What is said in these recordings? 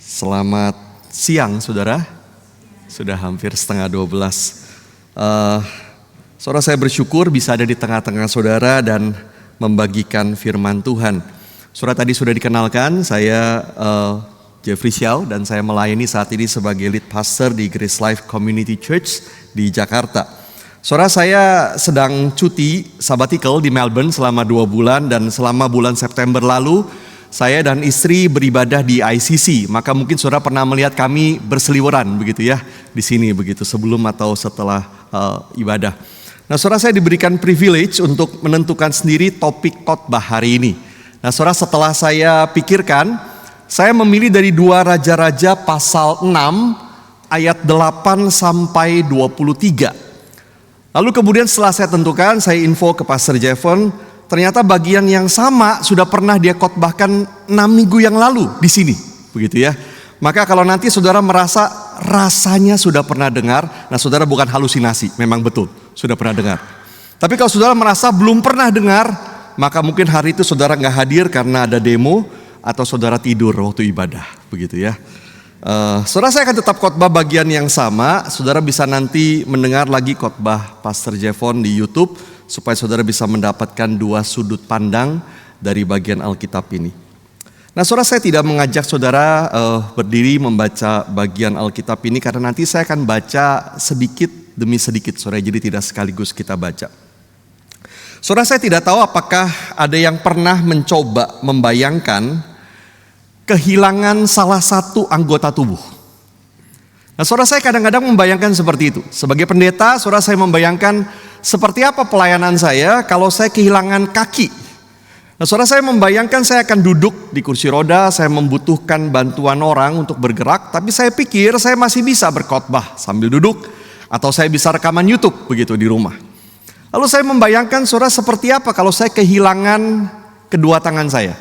Selamat siang saudara, sudah hampir setengah 12. Saudara, saya bersyukur bisa ada di tengah-tengah saudara dan membagikan firman Tuhan. Saudara, tadi sudah dikenalkan, saya Jeffrey Xiao dan saya melayani saat ini sebagai lead pastor di Grace Life Community Church di Jakarta. Saudara, saya sedang cuti sabbatical di Melbourne selama 2 bulan dan selama bulan September lalu saya dan istri beribadah di ICC. Maka mungkin saudara pernah melihat kami berseliweran begitu ya di sini begitu sebelum atau setelah ibadah. Nah, saudara, saya diberikan privilege untuk menentukan sendiri topik khotbah hari ini. Nah, saudara, setelah saya pikirkan, saya memilih dari 2 Raja-Raja pasal 6 ayat 8 sampai 23. Lalu kemudian setelah saya tentukan, saya info ke Pastor Jevon, ternyata bagian yang sama sudah pernah dia khotbahkan 6 minggu yang lalu di sini, begitu ya. Maka kalau nanti saudara merasa rasanya sudah pernah dengar, nah saudara bukan halusinasi, memang betul sudah pernah dengar. Tapi kalau saudara merasa belum pernah dengar, maka mungkin hari itu saudara nggak hadir karena ada demo atau saudara tidur waktu ibadah, begitu ya. Saudara, saya akan tetap khotbah bagian yang sama. Saudara bisa nanti mendengar lagi khotbah Pastor Jevon di YouTube supaya saudara bisa mendapatkan 2 sudut pandang dari bagian Alkitab ini. Nah, saudara, saya tidak mengajak saudara berdiri membaca bagian Alkitab ini karena nanti saya akan baca sedikit demi sedikit, saudara, jadi tidak sekaligus kita baca. Saudara, saya tidak tahu apakah ada yang pernah mencoba membayangkan kehilangan salah satu anggota tubuh. Nah, saudara, saya kadang-kadang membayangkan seperti itu. Sebagai pendeta, saudara, saya membayangkan seperti apa pelayanan saya kalau saya kehilangan kaki. Nah, saudara, saya membayangkan saya akan duduk di kursi roda, saya membutuhkan bantuan orang untuk bergerak, tapi saya pikir saya masih bisa berkhotbah sambil duduk, atau saya bisa rekaman YouTube begitu di rumah. Lalu saya membayangkan, saudara, seperti apa kalau saya kehilangan kedua tangan saya.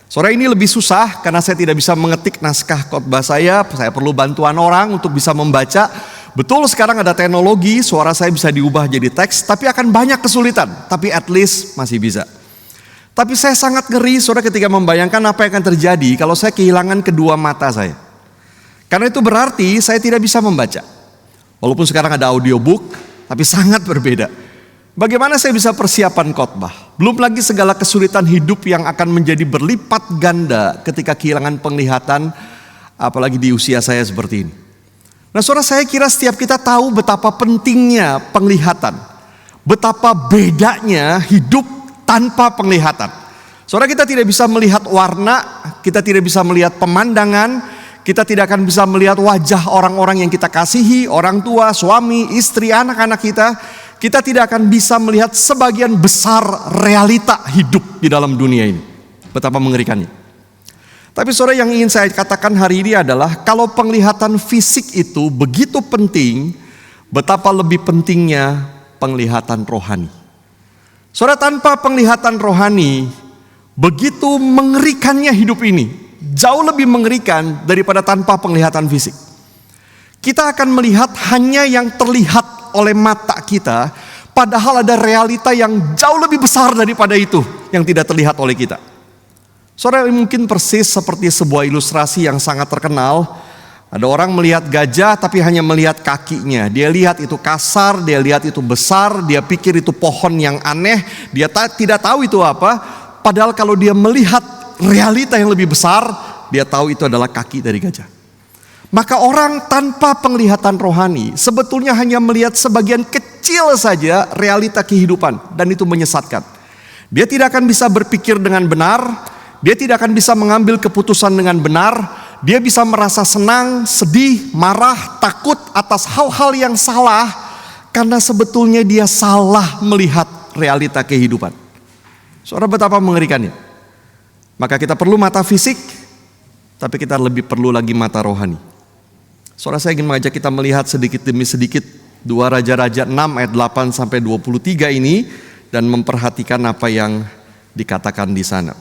Saudara, ini lebih susah karena saya tidak bisa mengetik naskah khotbah saya perlu bantuan orang untuk bisa membaca. Betul, sekarang ada teknologi, suara saya bisa diubah jadi teks, tapi akan banyak kesulitan, tapi at least masih bisa. Tapi saya sangat ngeri, saudara, ketika membayangkan apa yang akan terjadi kalau saya kehilangan kedua mata saya. Karena itu berarti saya tidak bisa membaca. Walaupun sekarang ada audiobook, tapi sangat berbeda. Bagaimana saya bisa persiapan khotbah? Belum lagi segala kesulitan hidup yang akan menjadi berlipat ganda ketika kehilangan penglihatan, apalagi di usia saya seperti ini. Nah, saudara, saya kira setiap kita tahu betapa pentingnya penglihatan. Betapa bedanya hidup tanpa penglihatan. Saudara, kita tidak bisa melihat warna, kita tidak bisa melihat pemandangan, kita tidak akan bisa melihat wajah orang-orang yang kita kasihi, orang tua, suami, istri, anak-anak kita. Kita tidak akan bisa melihat sebagian besar realita hidup di dalam dunia ini. Betapa mengerikannya. Tapi saudara, yang ingin saya katakan hari ini adalah kalau penglihatan fisik itu begitu penting, betapa lebih pentingnya penglihatan rohani. Saudara, tanpa penglihatan rohani, begitu mengerikannya hidup ini. Jauh lebih mengerikan daripada tanpa penglihatan fisik. Kita akan melihat hanya yang terlihat oleh mata kita, padahal ada realita yang jauh lebih besar daripada itu yang tidak terlihat oleh kita. Saudara, mungkin persis seperti sebuah ilustrasi yang sangat terkenal. Ada orang melihat gajah tapi hanya melihat kakinya. Dia lihat itu kasar, dia lihat itu besar, dia pikir itu pohon yang aneh, dia tidak tahu itu apa. Padahal kalau dia melihat realita yang lebih besar, dia tahu itu adalah kaki dari gajah. Maka orang tanpa penglihatan rohani sebetulnya hanya melihat sebagian kecil saja realita kehidupan, dan itu menyesatkan. Dia tidak akan bisa berpikir dengan benar, dia tidak akan bisa mengambil keputusan dengan benar, dia bisa merasa senang, sedih, marah, takut atas hal-hal yang salah karena sebetulnya dia salah melihat realita kehidupan. Saudara, betapa mengerikannya. Maka kita perlu mata fisik, tapi kita lebih perlu lagi mata rohani. Saudara, saya ingin mengajak kita melihat sedikit demi sedikit 2 Raja-Raja 6 ayat 8 sampai 23 ini dan memperhatikan apa yang dikatakan di sana.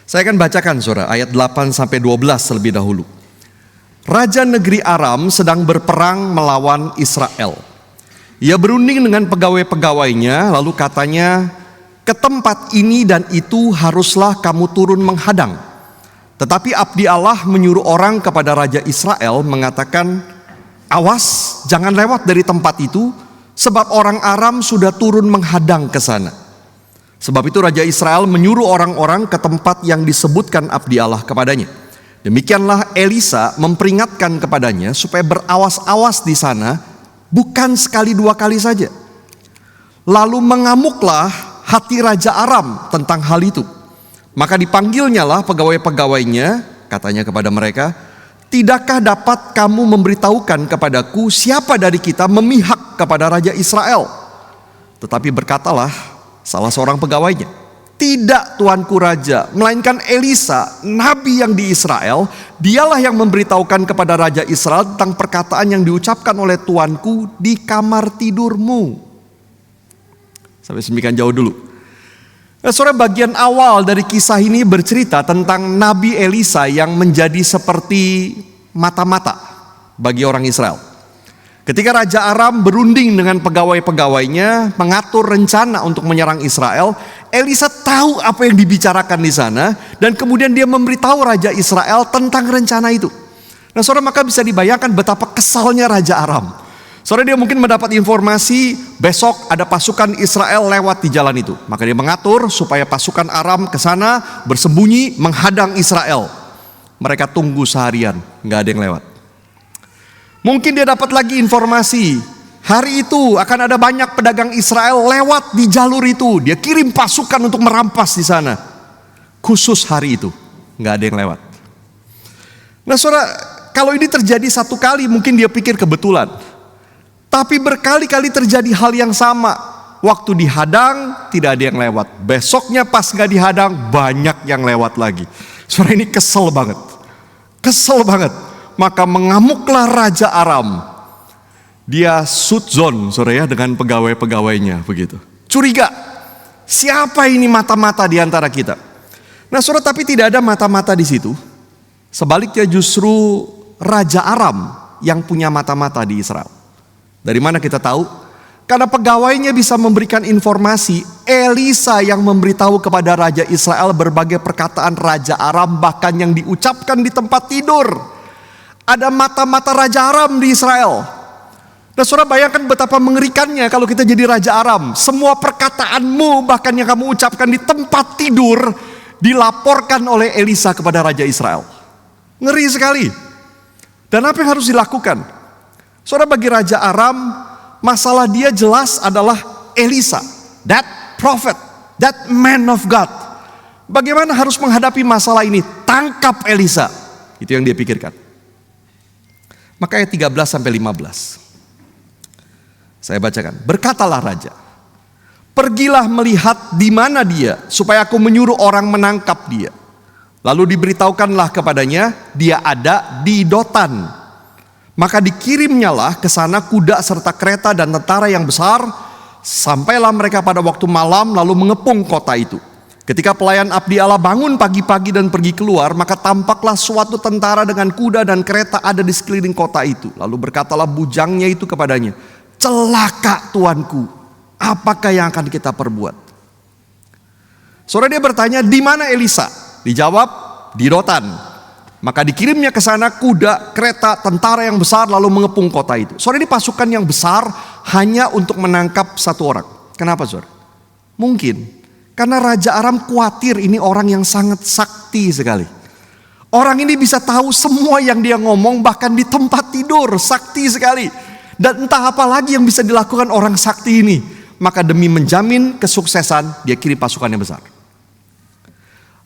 Saya akan bacakan, saudara, ayat 8 sampai 12 terlebih dahulu. Raja negeri Aram sedang berperang melawan Israel. Ia berunding dengan pegawai-pegawainya, lalu katanya, "Ke tempat ini dan itu haruslah kamu turun menghadang. Tetapi abdi Allah menyuruh orang kepada Raja Israel mengatakan, awas, jangan lewat dari tempat itu, sebab orang Aram sudah turun menghadang ke sana. Sebab itu Raja Israel menyuruh orang-orang ke tempat yang disebutkan abdi Allah kepadanya. Demikianlah Elisa memperingatkan kepadanya supaya berawas-awas di sana, bukan sekali dua kali saja. Lalu mengamuklah hati Raja Aram tentang hal itu. Maka dipanggilnyalah pegawai-pegawainya, katanya kepada mereka, tidakkah dapat kamu memberitahukan kepadaku siapa dari kita memihak kepada Raja Israel? Tetapi berkatalah salah seorang pegawainya, tidak tuanku raja, melainkan Elisa, nabi yang di Israel, dialah yang memberitahukan kepada Raja Israel tentang perkataan yang diucapkan oleh tuanku di kamar tidurmu. Sampai semikian jauh dulu. Nah, saudara, bagian awal dari kisah ini bercerita tentang Nabi Elisa yang menjadi seperti mata-mata bagi orang Israel. Ketika Raja Aram berunding dengan pegawai-pegawainya mengatur rencana untuk menyerang Israel, Elisa tahu apa yang dibicarakan di sana dan kemudian dia memberitahu Raja Israel tentang rencana itu. Nah, saudara, maka bisa dibayangkan betapa kesalnya Raja Aram. Saudara, dia mungkin mendapat informasi besok ada pasukan Israel lewat di jalan itu. Maka dia mengatur supaya pasukan Aram ke sana bersembunyi menghadang Israel. Mereka tunggu seharian, nggak ada yang lewat. Mungkin dia dapat lagi informasi, hari itu akan ada banyak pedagang Israel lewat di jalur itu. Dia kirim pasukan untuk merampas di sana. Khusus hari itu, nggak ada yang lewat. Nah, saudara, kalau ini terjadi satu kali mungkin dia pikir kebetulan. Tapi berkali-kali terjadi hal yang sama. Waktu dihadang tidak ada yang lewat. Besoknya pas gak dihadang banyak yang lewat lagi. Saudara, ini kesel banget. Kesel banget. Maka mengamuklah Raja Aram. Dia sudzon, saudara ya, dengan pegawai-pegawainya begitu. Curiga. Siapa ini mata-mata di antara kita? Nah, saudara, tapi tidak ada mata-mata di situ. Sebaliknya justru Raja Aram yang punya mata-mata di Israel. Dari mana kita tahu? Karena pegawainya bisa memberikan informasi, Elisa yang memberitahu kepada Raja Israel berbagai perkataan Raja Aram bahkan yang diucapkan di tempat tidur. Ada mata-mata Raja Aram di Israel. Nah, saudara, bayangkan betapa mengerikannya kalau kita jadi Raja Aram. Semua perkataanmu bahkan yang kamu ucapkan di tempat tidur dilaporkan oleh Elisa kepada Raja Israel. Ngeri sekali. Dan apa yang harus dilakukan? Saudara, bagi Raja Aram, masalah dia jelas adalah Elisa, that prophet, that man of God. Bagaimana harus menghadapi masalah ini? Tangkap Elisa. Itu yang dia pikirkan. Maka ayat 13 sampai 15. Saya bacakan. Berkatalah raja, pergilah melihat di mana dia, supaya aku menyuruh orang menangkap dia. Lalu diberitahukanlah kepadanya, dia ada di Dotan. Maka dikirimnyalah ke sana kuda serta kereta dan tentara yang besar. Sampailah mereka pada waktu malam lalu mengepung kota itu. Ketika pelayan abdi Allah bangun pagi-pagi dan pergi keluar, maka tampaklah suatu tentara dengan kuda dan kereta ada di sekeliling kota itu. Lalu berkatalah bujangnya itu kepadanya, celaka tuanku, apakah yang akan kita perbuat? Saudara, dia bertanya, di mana Elisa? Dijawab, di Dotan. Maka dikirimnya ke sana kuda, kereta, tentara yang besar lalu mengepung kota itu. Saudara, ini pasukan yang besar hanya untuk menangkap satu orang. Kenapa, saudara? Mungkin karena Raja Aram khawatir ini orang yang sangat sakti sekali. Orang ini bisa tahu semua yang dia ngomong bahkan di tempat tidur, sakti sekali. Dan entah apa lagi yang bisa dilakukan orang sakti ini. Maka demi menjamin kesuksesan, dia kirim pasukan yang besar.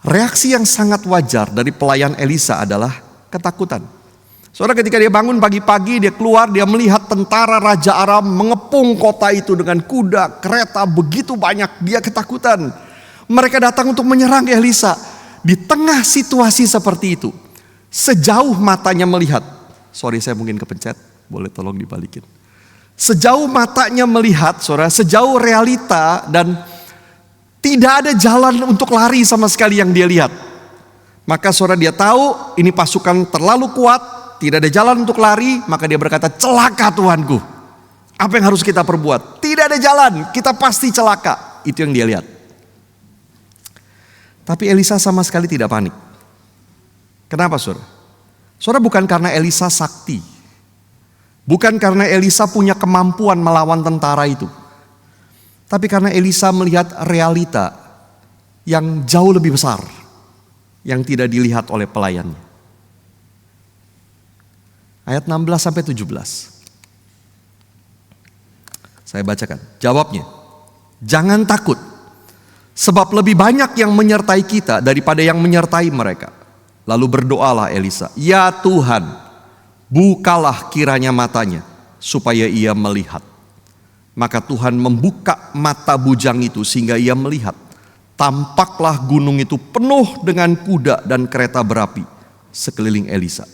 Reaksi yang sangat wajar dari pelayan Elisa adalah ketakutan. Saudara, ketika dia bangun pagi-pagi, dia keluar, dia melihat tentara Raja Aram mengepung kota itu dengan kuda, kereta begitu banyak, dia ketakutan. Mereka datang untuk menyerang Elisa. Di tengah situasi seperti itu, sejauh matanya melihat, sorry saya mungkin kepencet, boleh tolong dibalikin. Sejauh matanya melihat, saudara, sejauh realita dan tidak ada jalan untuk lari sama sekali yang dia lihat. Maka saudara, dia tahu ini pasukan terlalu kuat, tidak ada jalan untuk lari. Maka dia berkata, celaka tuanku, apa yang harus kita perbuat? Tidak ada jalan, kita pasti celaka. Itu yang dia lihat. Tapi Elisa sama sekali tidak panik. Kenapa saudara? Saudara, bukan karena Elisa sakti. Bukan karena Elisa punya kemampuan melawan tentara itu. Tapi karena Elisa melihat realita yang jauh lebih besar yang tidak dilihat oleh pelayannya. Ayat 16-17. Saya bacakan. Jawabnya, jangan takut, sebab lebih banyak yang menyertai kita daripada yang menyertai mereka. Lalu berdoalah Elisa, ya Tuhan, bukalah kiranya matanya, supaya ia melihat. Maka Tuhan membuka mata bujang itu sehingga ia melihat. Tampaklah gunung itu penuh dengan kuda dan kereta berapi sekeliling Elisa.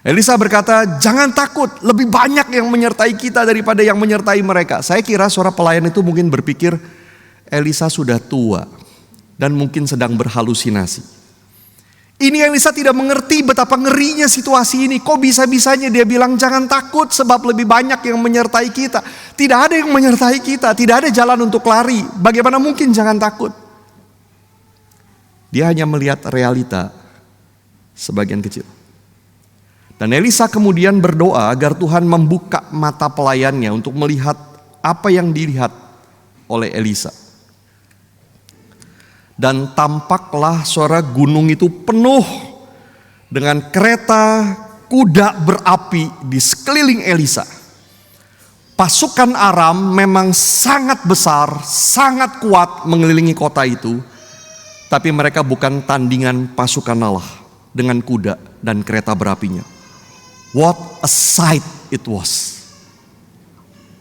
Elisa berkata, jangan takut, lebih banyak yang menyertai kita daripada yang menyertai mereka. Saya kira suara pelayan itu mungkin berpikir, Elisa sudah tua dan mungkin sedang berhalusinasi. Ini Elisa tidak mengerti betapa ngerinya situasi ini. Kok bisa-bisanya dia bilang jangan takut sebab lebih banyak yang menyertai kita. Tidak ada yang menyertai kita, tidak ada jalan untuk lari. Bagaimana mungkin jangan takut? Dia hanya melihat realita sebagian kecil. Dan Elisa kemudian berdoa agar Tuhan membuka mata pelayannya untuk melihat apa yang dilihat oleh Elisa. Dan tampaklah suara gunung itu penuh dengan kereta kuda berapi di sekeliling Elisa. Pasukan Aram memang sangat besar, sangat kuat mengelilingi kota itu. Tapi mereka bukan tandingan pasukan Allah dengan kuda dan kereta berapinya. What a sight it was.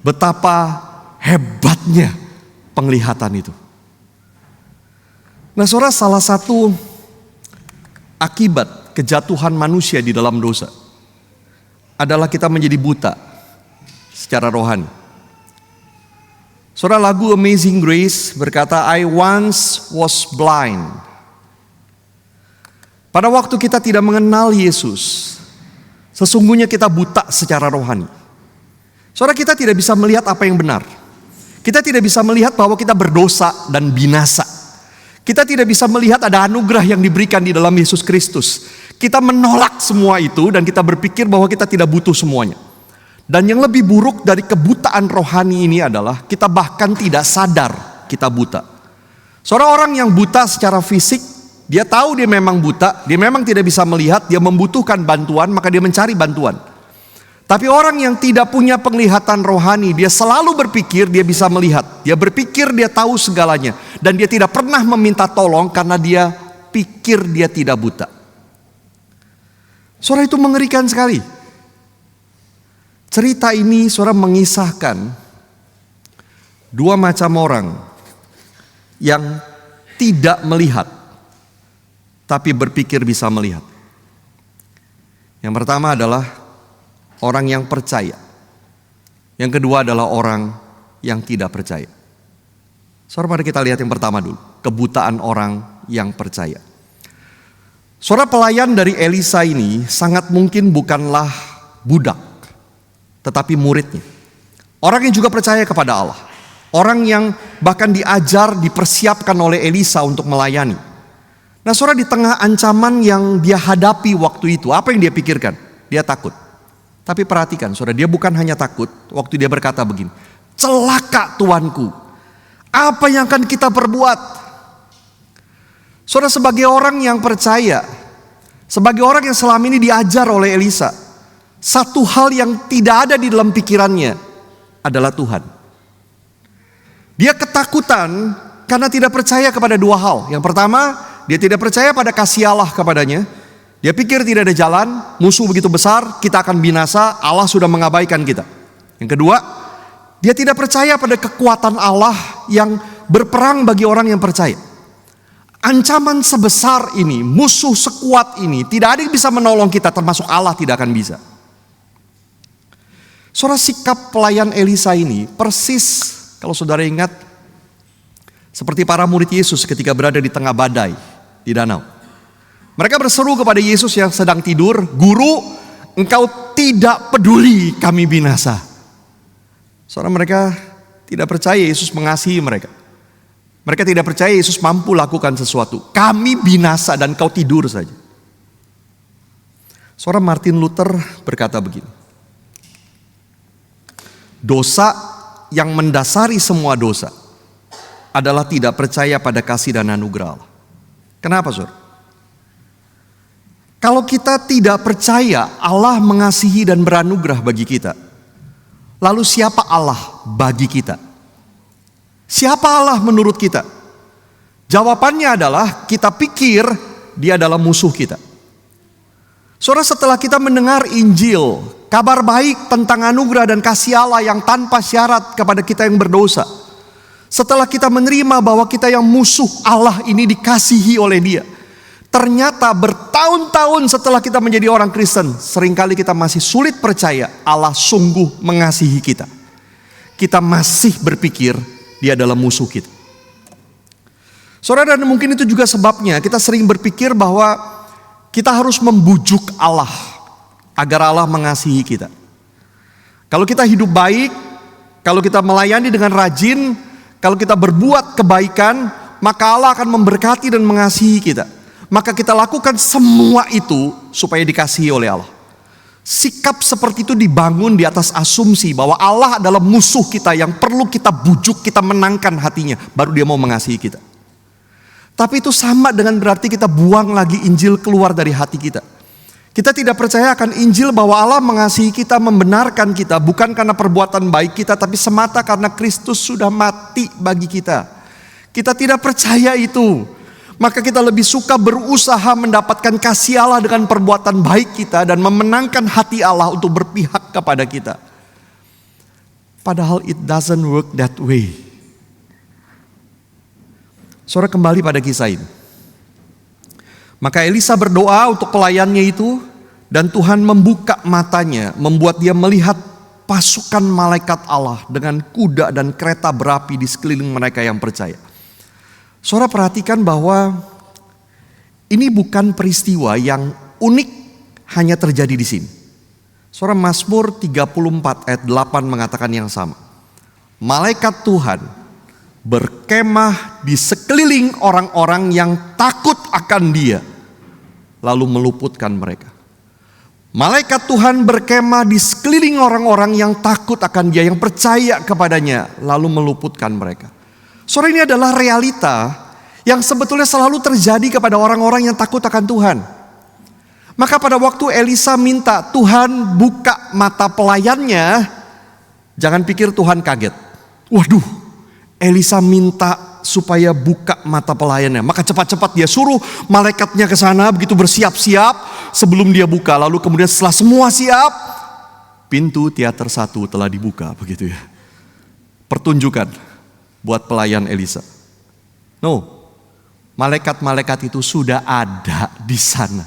Betapa hebatnya penglihatan itu. Nah saudara, salah satu akibat kejatuhan manusia di dalam dosa adalah kita menjadi buta secara rohani. Saudara, lagu Amazing Grace berkata, I once was blind. Pada waktu kita tidak mengenal Yesus, sesungguhnya kita buta secara rohani. Saudara, kita tidak bisa melihat apa yang benar. Kita tidak bisa melihat bahwa kita berdosa dan binasa. Kita tidak bisa melihat ada anugerah yang diberikan di dalam Yesus Kristus. Kita menolak semua itu dan kita berpikir bahwa kita tidak butuh semuanya. Dan yang lebih buruk dari kebutaan rohani ini adalah kita bahkan tidak sadar kita buta. Seorang orang yang buta secara fisik, dia tahu dia memang buta, dia memang tidak bisa melihat, dia membutuhkan bantuan, maka dia mencari bantuan. Tapi orang yang tidak punya penglihatan rohani, dia selalu berpikir dia bisa melihat. Dia berpikir dia tahu segalanya. Dan dia tidak pernah meminta tolong karena dia pikir dia tidak buta. Saudara, itu mengerikan sekali. Cerita ini saudara mengisahkan dua macam orang yang tidak melihat tapi berpikir bisa melihat. Yang pertama adalah orang yang percaya. Yang kedua adalah orang yang tidak percaya. Saudara, mari kita lihat yang pertama dulu. Kebutaan orang yang percaya. Saudara, pelayan dari Elisa ini sangat mungkin bukanlah budak, tetapi muridnya. Orang yang juga percaya kepada Allah. Orang yang bahkan diajar, dipersiapkan oleh Elisa untuk melayani. Nah saudara, di tengah ancaman yang dia hadapi waktu itu, apa yang dia pikirkan? Dia takut. Tapi perhatikan saudara, dia bukan hanya takut waktu dia berkata begini, celaka tuanku, apa yang akan kita perbuat? Saudara, sebagai orang yang percaya, sebagai orang yang selama ini diajar oleh Elisa, satu hal yang tidak ada di dalam pikirannya adalah Tuhan. Dia ketakutan karena tidak percaya kepada dua hal. Yang pertama, dia tidak percaya pada kasih Allah kepadanya. Dia pikir tidak ada jalan, musuh begitu besar, kita akan binasa, Allah sudah mengabaikan kita. Yang kedua, dia tidak percaya pada kekuatan Allah yang berperang bagi orang yang percaya. Ancaman sebesar ini, musuh sekuat ini, tidak ada yang bisa menolong kita, termasuk Allah tidak akan bisa. Saudara, sikap pelayan Elisa ini persis, kalau saudara ingat, seperti para murid Yesus ketika berada di tengah badai di danau. Mereka berseru kepada Yesus yang sedang tidur, Guru, Engkau tidak peduli kami binasa. Saudara, mereka tidak percaya Yesus mengasihi mereka. Mereka tidak percaya Yesus mampu lakukan sesuatu. Kami binasa dan kau tidur saja. Saudara, Martin Luther berkata begini. Dosa yang mendasari semua dosa adalah tidak percaya pada kasih dan anugerah Allah. Kenapa, saudara? Kalau kita tidak percaya Allah mengasihi dan beranugerah bagi kita, lalu siapa Allah bagi kita? Siapa Allah menurut kita? Jawabannya adalah kita pikir dia adalah musuh kita. Saudara, setelah kita mendengar Injil, kabar baik tentang anugerah dan kasih Allah yang tanpa syarat kepada kita yang berdosa. Setelah kita menerima bahwa kita yang musuh Allah ini dikasihi oleh Dia. Ternyata bertahun-tahun setelah kita menjadi orang Kristen, seringkali kita masih sulit percaya Allah sungguh mengasihi kita. Kita masih berpikir Dia adalah musuh kita. Saudara, dan mungkin itu juga sebabnya kita sering berpikir bahwa kita harus membujuk Allah agar Allah mengasihi kita. Kalau kita hidup baik, kalau kita melayani dengan rajin, kalau kita berbuat kebaikan, maka Allah akan memberkati dan mengasihi kita. Maka kita lakukan semua itu supaya dikasihi oleh Allah. Sikap seperti itu dibangun di atas asumsi bahwa Allah adalah musuh kita yang perlu kita bujuk, kita menangkan hatinya, baru Dia mau mengasihi kita. Tapi itu sama dengan berarti kita buang lagi Injil keluar dari hati kita. Kita tidak percaya akan Injil bahwa Allah mengasihi kita, membenarkan kita, bukan karena perbuatan baik kita, tapi semata karena Kristus sudah mati bagi kita. Kita tidak percaya itu. Maka kita lebih suka berusaha mendapatkan kasih Allah dengan perbuatan baik kita dan memenangkan hati Allah untuk berpihak kepada kita. Padahal it doesn't work that way. Saudara, kembali pada kisah ini. Maka Elisa berdoa untuk pelayannya itu, dan Tuhan membuka matanya, membuat dia melihat pasukan malaikat Allah dengan kuda dan kereta berapi di sekeliling mereka yang percaya. Saudara, perhatikan bahwa ini bukan peristiwa yang unik hanya terjadi di sini. Saudara, Mazmur 34 ayat 8 mengatakan yang sama. Malaikat Tuhan berkemah di sekeliling orang-orang yang takut akan Dia, lalu meluputkan mereka. Malaikat Tuhan berkemah di sekeliling orang-orang yang takut akan Dia, yang percaya kepadanya, lalu meluputkan mereka. Saudara, ini adalah realita yang sebetulnya selalu terjadi kepada orang-orang yang takut akan Tuhan. Maka pada waktu Elisa minta Tuhan buka mata pelayannya, jangan pikir Tuhan kaget. Waduh, Elisa minta supaya buka mata pelayannya. Maka cepat-cepat dia suruh malaikatnya ke sana, begitu bersiap-siap sebelum dia buka. Lalu kemudian setelah semua siap, pintu teater 1 telah dibuka, begitu ya. Pertunjukan buat pelayan Elisa. No, malaikat-malaikat itu sudah ada di sana.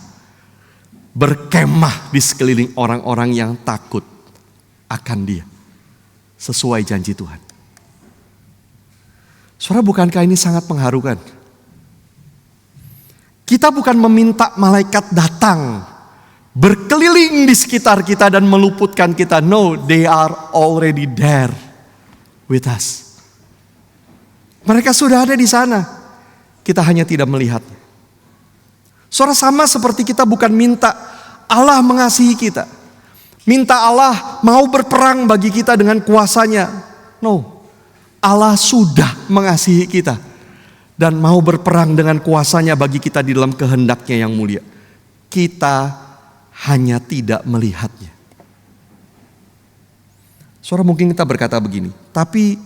Berkemah di sekeliling orang-orang yang takut akan Dia. Sesuai janji Tuhan. Saudara, bukankah ini sangat mengharukan? Kita bukan meminta malaikat datang berkeliling di sekitar kita dan meluputkan kita. No, they are already there with us. Mereka sudah ada di sana. Kita hanya tidak melihatnya. Saudara, sama seperti kita bukan minta Allah mengasihi kita. Minta Allah mau berperang bagi kita dengan kuasanya. No. Allah sudah mengasihi kita dan mau berperang dengan kuasanya bagi kita di dalam kehendaknya yang mulia. Kita hanya tidak melihatnya. Saudara, mungkin kita berkata begini, tapi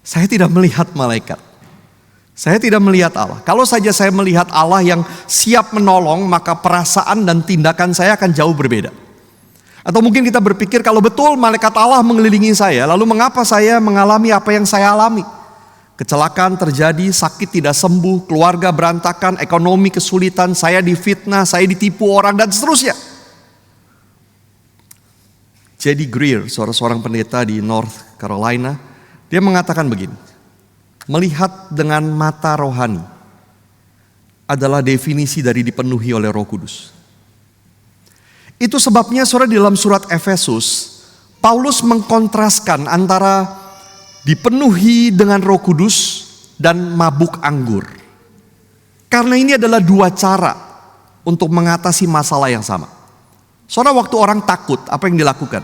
saya tidak melihat malaikat. Saya tidak melihat Allah. Kalau saja saya melihat Allah yang siap menolong, maka perasaan dan tindakan saya akan jauh berbeda. Atau mungkin kita berpikir kalau betul malaikat Allah mengelilingi saya, lalu mengapa saya mengalami apa yang saya alami? Kecelakaan terjadi, sakit tidak sembuh, keluarga berantakan, ekonomi kesulitan, saya difitnah, saya ditipu orang dan seterusnya. J.D. Greer, seorang pendeta di North Carolina, dia mengatakan begini, melihat dengan mata rohani adalah definisi dari dipenuhi oleh Roh Kudus. Itu sebabnya saudara, di dalam surat Efesus, Paulus mengkontraskan antara dipenuhi dengan Roh Kudus dan mabuk anggur. Karena ini adalah dua cara untuk mengatasi masalah yang sama. Saudara, waktu orang takut, apa yang dilakukan?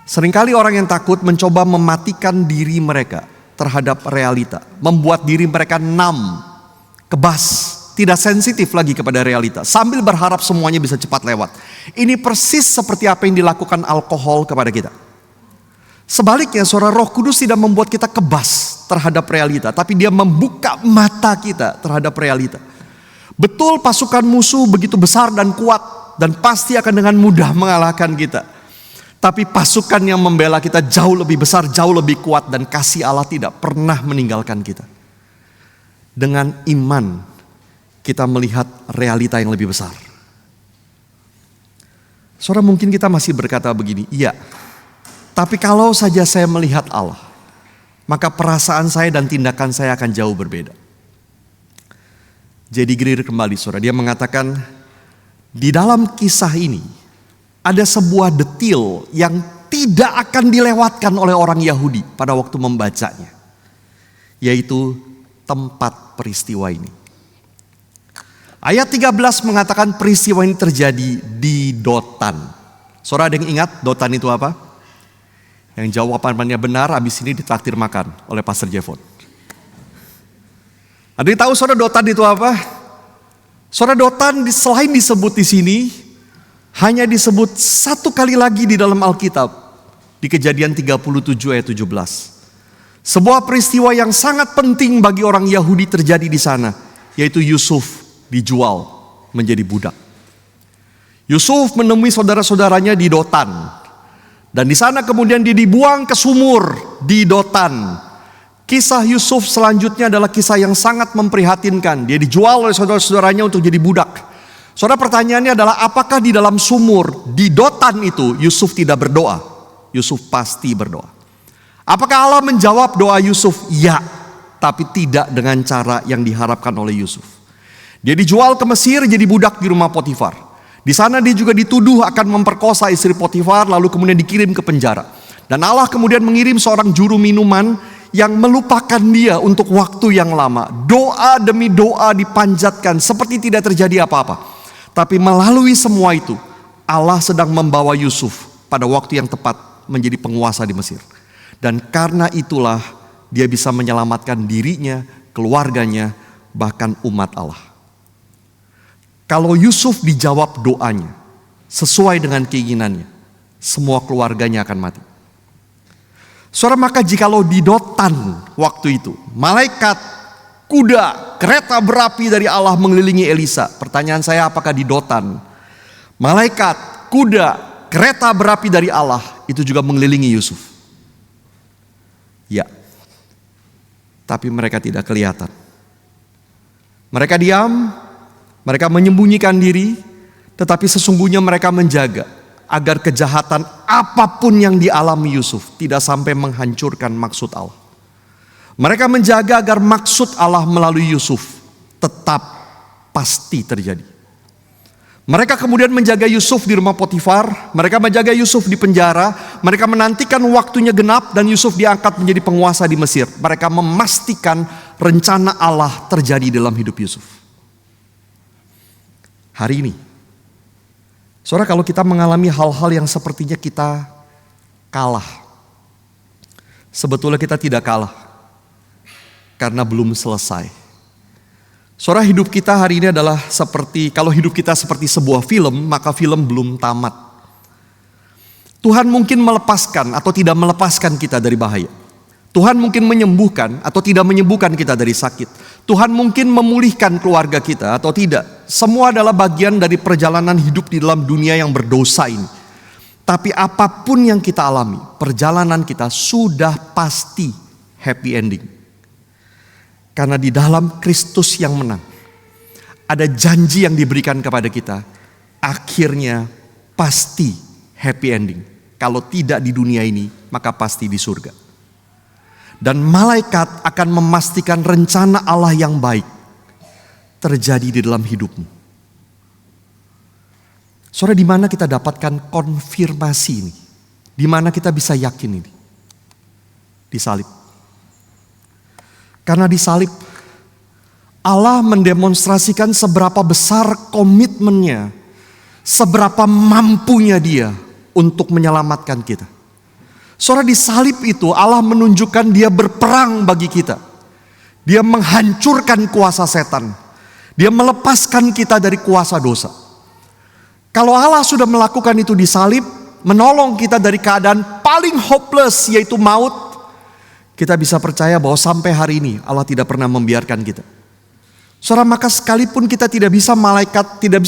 Seringkali orang yang takut mencoba mematikan diri mereka terhadap realita. Membuat diri mereka numb, kebas, tidak sensitif lagi kepada realita. Sambil berharap semuanya bisa cepat lewat. Ini persis seperti apa yang dilakukan alkohol kepada kita. Sebaliknya, saudara, Roh Kudus tidak membuat kita kebas terhadap realita. Tapi dia membuka mata kita terhadap realita. Betul, pasukan musuh begitu besar dan kuat. Dan pasti akan dengan mudah mengalahkan kita. Tapi pasukan yang membela kita jauh lebih besar, jauh lebih kuat. Dan kasih Allah tidak pernah meninggalkan kita. Dengan iman kita melihat realita yang lebih besar. Saudara, mungkin kita masih berkata begini, iya. Tapi kalau saja saya melihat Allah, maka perasaan saya dan tindakan saya akan jauh berbeda. Jadi Greer kembali, saudara, dia mengatakan, di dalam kisah ini ada sebuah detil yang tidak akan dilewatkan oleh orang Yahudi pada waktu membacanya, yaitu tempat peristiwa ini. Ayat 13 mengatakan peristiwa ini terjadi di Dotan. Saudara, ada yang ingat Dotan itu apa? Yang jawabannya benar, habis ini ditraktir makan oleh Pastor Jevon. Ada yang tahu saudara Dotan itu apa? Saudara, Dotan selain disebut di sini, hanya disebut satu kali lagi di dalam Alkitab. Di Kejadian 37 ayat 17. Sebuah peristiwa yang sangat penting bagi orang Yahudi terjadi di sana, yaitu Yusuf dijual menjadi budak. Yusuf menemui saudara-saudaranya di Dotan. Dan di sana kemudian dia dibuang ke sumur di Dotan. Kisah Yusuf selanjutnya adalah kisah yang sangat memprihatinkan. Dia dijual oleh saudara-saudaranya untuk jadi budak. Saudara, pertanyaannya adalah apakah di dalam sumur di Dotan itu Yusuf tidak berdoa? Yusuf pasti berdoa. Apakah Allah menjawab doa Yusuf? Ya, tapi tidak dengan cara yang diharapkan oleh Yusuf. Dia dijual ke Mesir jadi budak di rumah Potifar. Di sana dia juga dituduh akan memperkosa istri Potifar, lalu kemudian dikirim ke penjara. Dan Allah kemudian mengirim seorang juru minuman yang melupakan dia untuk waktu yang lama. Doa demi doa dipanjatkan seperti tidak terjadi apa-apa. Tapi melalui semua itu, Allah sedang membawa Yusuf pada waktu yang tepat menjadi penguasa di Mesir. Dan karena itulah dia bisa menyelamatkan dirinya, keluarganya, bahkan umat Allah. Kalau Yusuf dijawab doanya sesuai dengan keinginannya, semua keluarganya akan mati. Saudara, maka jikalau di Dotan waktu itu malaikat, kuda, kereta berapi dari Allah mengelilingi Elisa. Pertanyaan saya, apakah di Dotan malaikat, kuda, kereta berapi dari Allah itu juga mengelilingi Yusuf? Ya. Tapi mereka tidak kelihatan. Mereka diam, mereka menyembunyikan diri, tetapi sesungguhnya mereka menjaga agar kejahatan apapun yang dialami Yusuf tidak sampai menghancurkan maksud Allah. Mereka menjaga agar maksud Allah melalui Yusuf tetap pasti terjadi. Mereka kemudian menjaga Yusuf di rumah Potifar, mereka menjaga Yusuf di penjara, mereka menantikan waktunya genap dan Yusuf diangkat menjadi penguasa di Mesir. Mereka memastikan rencana Allah terjadi dalam hidup Yusuf. Hari ini, saudara, kalau kita mengalami hal-hal yang sepertinya kita kalah, sebetulnya kita tidak kalah karena belum selesai. Saudara, hidup kita hari ini adalah seperti, kalau hidup kita seperti sebuah film, maka film belum tamat. Tuhan mungkin melepaskan atau tidak melepaskan kita dari bahaya. Tuhan mungkin menyembuhkan atau tidak menyembuhkan kita dari sakit. Tuhan mungkin memulihkan keluarga kita atau tidak. Semua adalah bagian dari perjalanan hidup di dalam dunia yang berdosa ini. Tapi apapun yang kita alami, perjalanan kita sudah pasti happy ending. Karena di dalam Kristus yang menang, ada janji yang diberikan kepada kita, akhirnya pasti happy ending. Kalau tidak di dunia ini, maka pasti di surga. Dan malaikat akan memastikan rencana Allah yang baik terjadi di dalam hidupmu. Saudara, di mana kita dapatkan konfirmasi ini? Di mana kita bisa yakin ini? Di salib. Karena di salib Allah mendemonstrasikan seberapa besar komitmennya, seberapa mampunya dia untuk menyelamatkan kita. Saudara, di salib itu Allah menunjukkan dia berperang bagi kita. Dia menghancurkan kuasa setan. Dia melepaskan kita dari kuasa dosa. Kalau Allah sudah melakukan itu di salib, menolong kita dari keadaan paling hopeless, yaitu maut, kita bisa percaya bahwa sampai hari ini Allah tidak pernah membiarkan kita. Saudara, maka sekalipun kita tidak bisa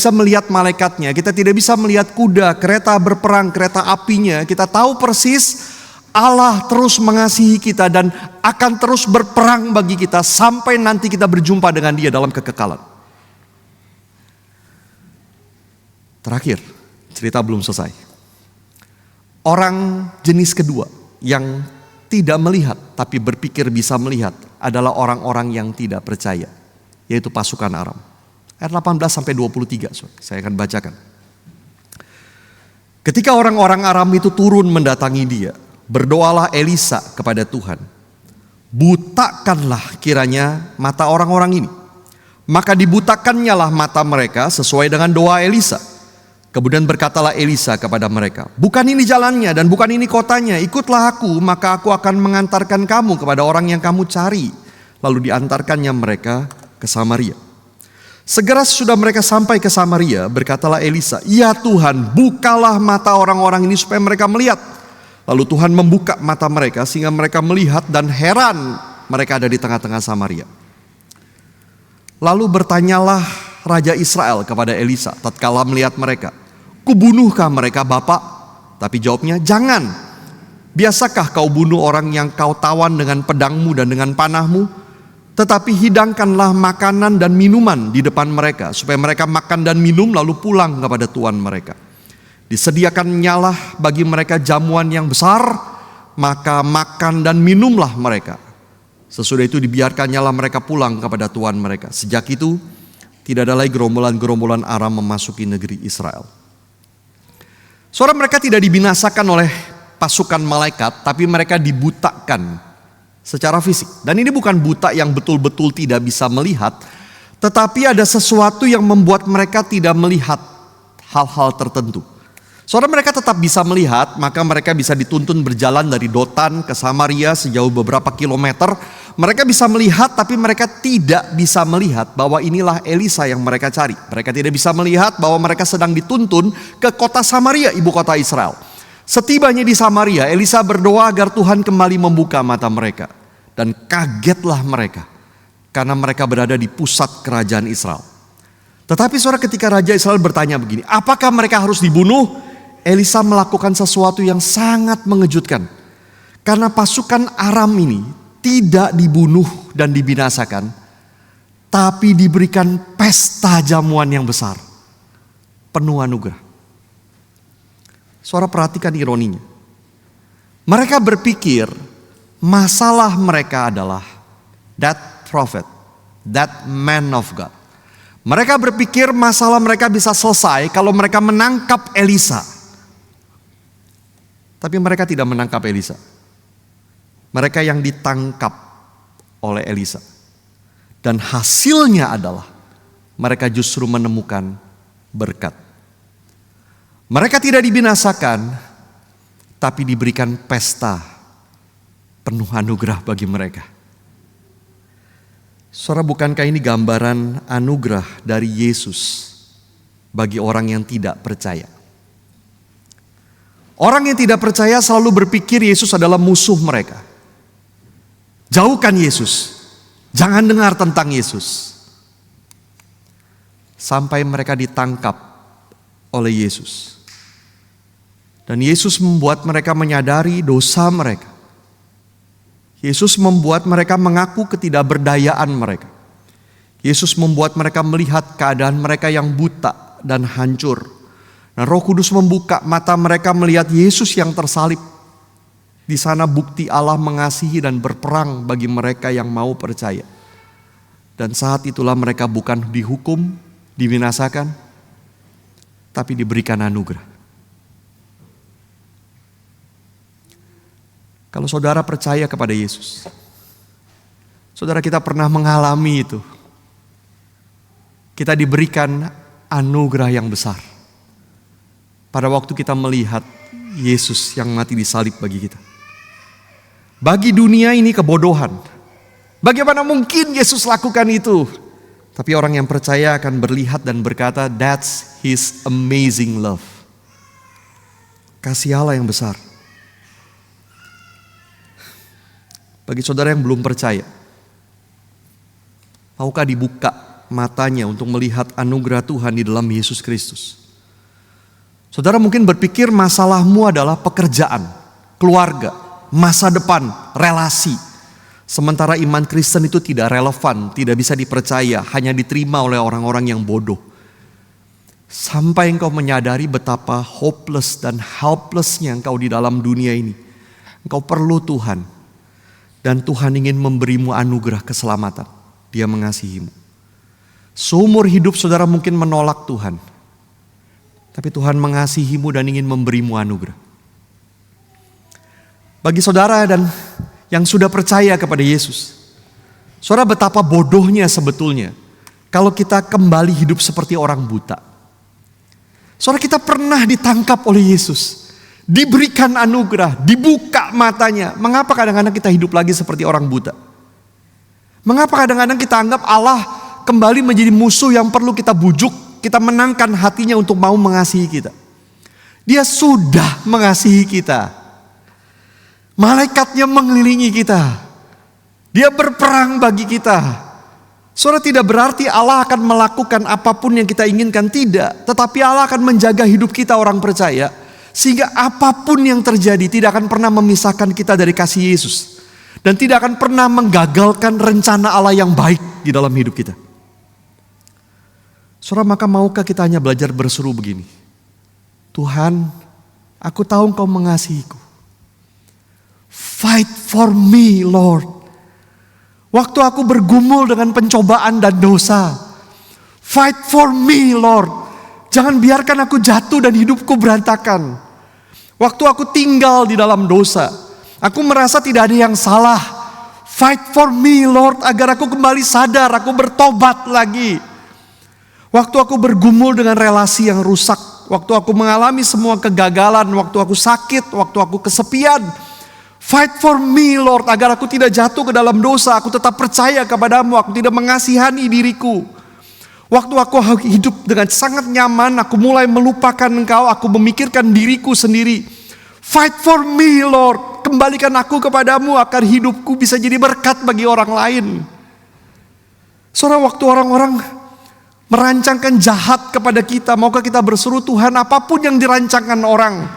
melihat malaikatnya, kita tidak bisa melihat kuda, kereta berperang, kereta apinya, kita tahu persis Allah terus mengasihi kita dan akan terus berperang bagi kita sampai nanti kita berjumpa dengan Dia dalam kekekalan. Terakhir, cerita belum selesai. Orang jenis kedua yang tidak melihat tapi berpikir bisa melihat adalah orang-orang yang tidak percaya, yaitu pasukan Aram. Ayat 18 sampai 23, saya akan bacakan. Ketika orang-orang Aram itu turun mendatangi dia, berdoalah Elisa kepada Tuhan, butakanlah kiranya mata orang-orang ini. Maka dibutakannya lah mata mereka sesuai dengan doa Elisa. Kemudian berkatalah Elisa kepada mereka, bukan ini jalannya dan bukan ini kotanya, ikutlah aku, maka aku akan mengantarkan kamu kepada orang yang kamu cari. Lalu diantarkannya mereka ke Samaria. Segera sesudah mereka sampai ke Samaria, berkatalah Elisa, ya Tuhan, bukalah mata orang-orang ini supaya mereka melihat. Lalu Tuhan membuka mata mereka sehingga mereka melihat dan heran mereka ada di tengah-tengah Samaria. Lalu bertanyalah Raja Israel kepada Elisa tatkala melihat mereka, kubunuhkah mereka Bapak? Tapi jawabnya, jangan. Biasakah kau bunuh orang yang kau tawan dengan pedangmu dan dengan panahmu? Tetapi hidangkanlah makanan dan minuman di depan mereka, supaya mereka makan dan minum lalu pulang kepada tuan mereka. Disediakan nyalah bagi mereka jamuan yang besar, maka makan dan minumlah mereka. Sesudah itu dibiarkan nyalah mereka pulang kepada tuan mereka. Sejak itu tidak ada lagi gerombolan-gerombolan Aram memasuki negeri Israel. Saudara, mereka tidak dibinasakan oleh pasukan malaikat, tapi mereka dibutakan secara fisik. Dan ini bukan buta yang betul-betul tidak bisa melihat, tetapi ada sesuatu yang membuat mereka tidak melihat hal-hal tertentu. Saudara, mereka tetap bisa melihat, maka mereka bisa dituntun berjalan dari Dotan ke Samaria sejauh beberapa kilometer. Mereka bisa melihat, tapi mereka tidak bisa melihat bahwa inilah Elisa yang mereka cari. Mereka tidak bisa melihat bahwa mereka sedang dituntun ke kota Samaria, ibu kota Israel. Setibanya di Samaria, Elisa berdoa agar Tuhan kembali membuka mata mereka. Dan kagetlah mereka, karena mereka berada di pusat kerajaan Israel. Tetapi saudara, ketika Raja Israel bertanya begini, apakah mereka harus dibunuh? Elisa melakukan sesuatu yang sangat mengejutkan. Karena pasukan Aram ini tidak dibunuh dan dibinasakan, tapi diberikan pesta jamuan yang besar, penuh anugerah. Saudara, perhatikan ironinya. Mereka berpikir masalah mereka adalah that prophet, that man of God. Mereka berpikir masalah mereka bisa selesai kalau mereka menangkap Elisa. Tapi mereka tidak menangkap Elisa. Mereka yang ditangkap oleh Elisa. Dan hasilnya adalah mereka justru menemukan berkat. Mereka tidak dibinasakan, tapi diberikan pesta penuh anugerah bagi mereka. Saudara, bukankah ini gambaran anugerah dari Yesus bagi orang yang tidak percaya? Orang yang tidak percaya selalu berpikir Yesus adalah musuh mereka. Jauhkan Yesus, jangan dengar tentang Yesus. Sampai mereka ditangkap oleh Yesus. Dan Yesus membuat mereka menyadari dosa mereka. Yesus membuat mereka mengaku ketidakberdayaan mereka. Yesus membuat mereka melihat keadaan mereka yang buta dan hancur. Nah, Roh Kudus membuka mata mereka melihat Yesus yang tersalib. Di sana bukti Allah mengasihi dan berperang bagi mereka yang mau percaya. Dan saat itulah mereka bukan dihukum, dibinasakan, tapi diberikan anugerah. Kalau saudara percaya kepada Yesus, saudara, kita pernah mengalami itu. kita diberikan anugerah yang besar. Pada waktu kita melihat Yesus yang mati di salib bagi kita. Bagi dunia ini kebodohan. Bagaimana mungkin Yesus lakukan itu? Tapi orang yang percaya akan berlihat dan berkata, that's his amazing love. Kasih Allah yang besar. Bagi saudara yang belum percaya, maukah dibuka matanya untuk melihat anugerah Tuhan di dalam Yesus Kristus? Saudara mungkin berpikir masalahmu adalah pekerjaan, keluarga, masa depan, relasi. Sementara iman Kristen itu tidak relevan, tidak bisa dipercaya, hanya diterima oleh orang-orang yang bodoh. Sampai engkau menyadari betapa hopeless dan helplessnya engkau di dalam dunia ini. Engkau perlu Tuhan. Dan Tuhan ingin memberimu anugerah keselamatan. Dia mengasihimu. Seumur hidup saudara mungkin menolak Tuhan. Tapi Tuhan mengasihimu dan ingin memberimu anugerah. Bagi saudara dan yang sudah percaya kepada Yesus, saudara betapa bodohnya sebetulnya kalau kita kembali hidup seperti orang buta. Saudara kita pernah ditangkap oleh Yesus, diberikan anugerah, dibuka matanya. Mengapa kadang-kadang kita hidup lagi seperti orang buta? Mengapa kadang-kadang kita anggap Allah kembali menjadi musuh yang perlu kita bujuk, kita menangkan hatinya untuk mau mengasihi kita? Dia sudah mengasihi kita. Malaikatnya mengelilingi kita. Dia berperang bagi kita. Saudara, tidak berarti Allah akan melakukan apapun yang kita inginkan, tidak. Tetapi Allah akan menjaga hidup kita orang percaya. Sehingga apapun yang terjadi tidak akan pernah memisahkan kita dari kasih Yesus. Dan tidak akan pernah menggagalkan rencana Allah yang baik di dalam hidup kita. Saudara, maka maukah kita hanya belajar berseru begini? Tuhan, aku tahu Engkau mengasihiku. Fight for me, Lord. Waktu aku bergumul dengan pencobaan dan dosa, fight for me, Lord. Jangan biarkan aku jatuh dan hidupku berantakan. Waktu aku tinggal di dalam dosa, aku merasa tidak ada yang salah. Fight for me, Lord, agar aku kembali sadar, aku bertobat lagi. Waktu aku bergumul dengan relasi yang rusak, waktu aku mengalami semua kegagalan, waktu aku sakit, waktu aku kesepian, fight for me, Lord, agar aku tidak jatuh ke dalam dosa, aku tetap percaya kepadamu, aku tidak mengasihani diriku. Waktu aku hidup dengan sangat nyaman, aku mulai melupakan Engkau, aku memikirkan diriku sendiri. Fight for me, Lord, kembalikan aku kepadamu agar hidupku bisa jadi berkat bagi orang lain. Saudara, waktu orang-orang merancangkan jahat kepada kita, maukah kita berseru, Tuhan, apapun yang dirancangkan orang,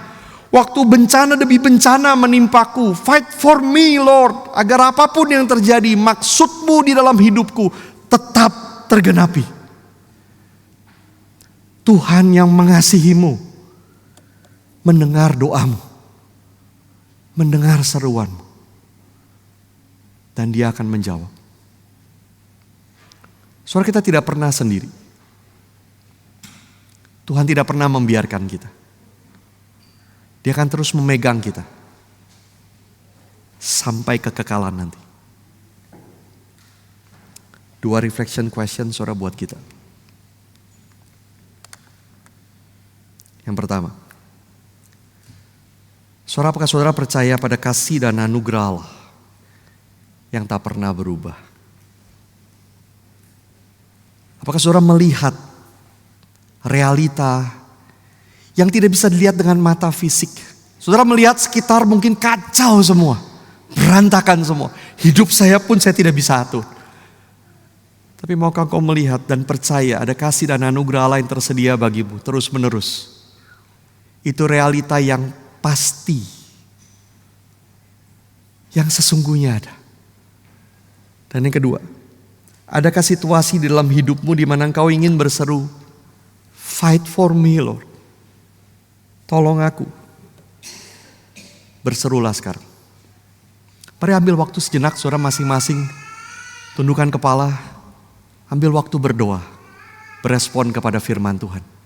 waktu bencana demi bencana menimpaku, fight for me, Lord, agar apapun yang terjadi, maksud-Mu di dalam hidupku tetap tergenapi. Tuhan yang mengasihimu mendengar doamu, mendengar seruanmu, dan Dia akan menjawab. Saudara, kita tidak pernah sendiri. Tuhan tidak pernah membiarkan kita. Dia akan terus memegang kita sampai kekekalan nanti. 2 reflection question saudara buat kita. Yang pertama, saudara, apakah saudara percaya pada kasih dan anugerah Allah yang tak pernah berubah? Apakah saudara melihat realita yang tidak bisa dilihat dengan mata fisik? Saudara melihat sekitar mungkin kacau semua, berantakan semua. Hidup saya pun saya tidak bisa atur. Tapi maukah kau melihat dan percaya ada kasih dan anugerah Allah yang tersedia bagimu terus menerus? Itu realita yang pasti, yang sesungguhnya ada. Dan yang kedua, adakah situasi di dalam hidupmu di mana engkau ingin berseru, fight for me, Lord. Tolong aku. Berserulah sekarang. Mari ambil waktu sejenak, saudara masing-masing tundukkan kepala, ambil waktu berdoa, berespon kepada firman Tuhan.